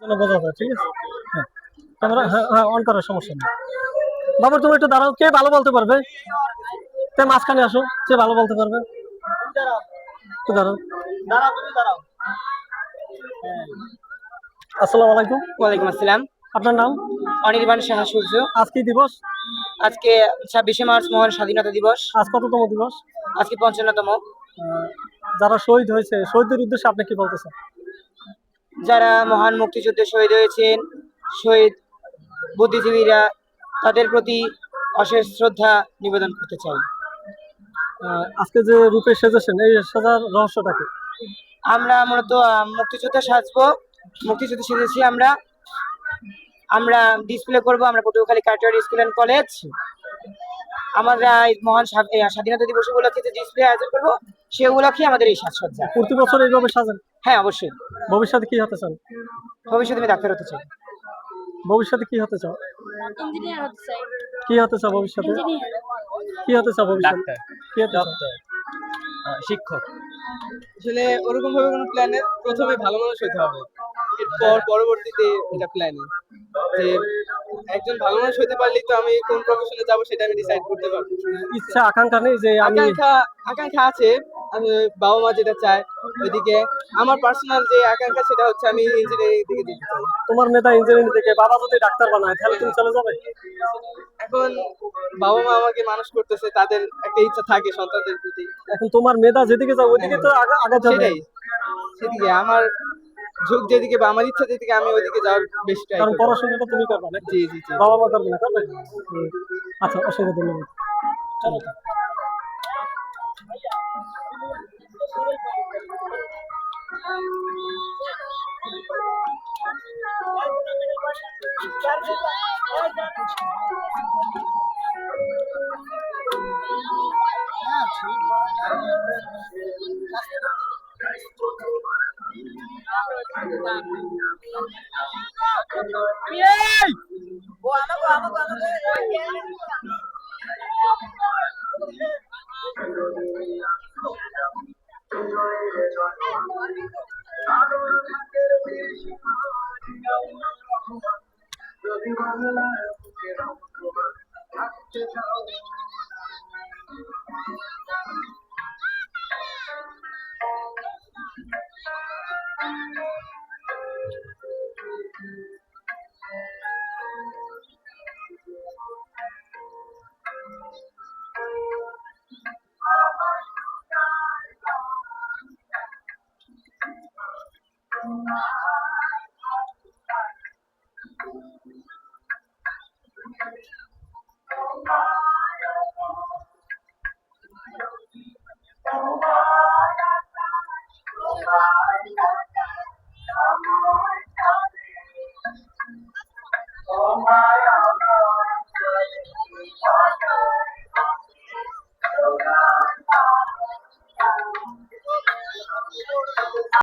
যেন বোঝা যায়, ঠিক আছে? হ্যাঁ, ক্যামেরা হ্যাঁ হ্যাঁ অন করার সমস্যা নেই। বাবর তুমি একটু দাঁড়াও, কে ভালো বলতে পারবে? তে মাঝখানে আসো, কে ভালো বলতে পারবে? একটু দাঁড়াও। আসসালামু আলাইকুম। ওয়ালাইকুম আসসালাম। আপনার নাম? অনির্বাণ সাহা সূর্য। আজ কি দিবস? আজকে 26শে মার্চ মহান স্বাধীনতা দিবস। আজ কততম দিবস? আজকে 55তম। যারা শহীদ হয়েছে, শহীদদের উদ্দেশ্যে আপনি কি বলতে চান? যারা মহান মুক্তিযুদ্ধে শহীদ হয়েছেন, শহীদ বুদ্ধিজীবীরা, তাদের প্রতি অশেষ শ্রদ্ধা নিবেদন করতে চাই। আজকে যে রূপে সেজেছেন, এই সাজার রহস্যটা কি? আমরা মূলত মুক্তিযোদ্ধা সাজবো, মুক্তিযুদ্ধে সেজেছি আমরা। আমরা ডিসপ্লে করব আমরা পটুয়াখালী কাটোয়ার স্কুল অ্যান্ড কলেজ। আমরা এই মহান স্বাধীনতা দিবস উপলক্ষে যে ডিসপ্লে আয়োজন করবো সে উপলক্ষে আমাদের এই সাজসজ্জা। প্রতি বছর এইভাবে সাজেন? হ্যাঁ, অবশ্যই। ভবিষ্যতে কি হতে চান? ভবিষ্যতে আমি ডাক্তার হতে চাই। ভবিষ্যতে কি হতে চাও? ইঞ্জিনিয়ার হতে চাই। কি হতে চাও ভবিষ্যতে? ইঞ্জিনিয়ার। কি হতে চাও ভবিষ্যতে? ডাক্তার, কি হতে চাও? শিক্ষক। আসলে ওরকম ভাবে কোনো প্ল্যানে প্রথমে ভালো মানুষ হতে হবে, এরপর পরবর্তীতে এটা প্ল্যানিং যে একজন ভালো মানুষ হতে পারলেই তো আমি কোন প্রফেশনে যাব সেটা আমি ডিসাইড করতে পারবো। ইচ্ছা আকাঙ্ক্ষা নেই যে আমি? আকাঙ্ক্ষা আছে, আমি বাবা মা যেটা চায় ওইদিকে। আমার পার্সোনাল যে আকাঙ্ক্ষা সেটা হচ্ছে আমি ইঞ্জিনিয়ারিং দিকে যেতে চাই। তোমার নেতা ইঞ্জিনিয়ারিং থেকে, বাবা যদি ডাক্তার বানায় তাহলে তুমি চলে যাবে? এখন বাবা মা আমাকে মানুষ করতেছে, তাদের একটা ইচ্ছা থাকে সন্তানদের প্রতি। এখন তোমার মেধা যেদিকে যাও ওইদিকে তো আগাতে হবে। সেটাই, সেদিকে আমার ঝোঁক যেদিকে বা আমার ইচ্ছা যেদিকে আমি ওইদিকে যাওয়ার বেশি ট্রাই কারণ করব। পড়াশোনাটা তুমি করবে না? জি জি জি। বাবা মা করবে না, করবে? আচ্ছা, অসংখ্য ধন্যবাদ। চলো।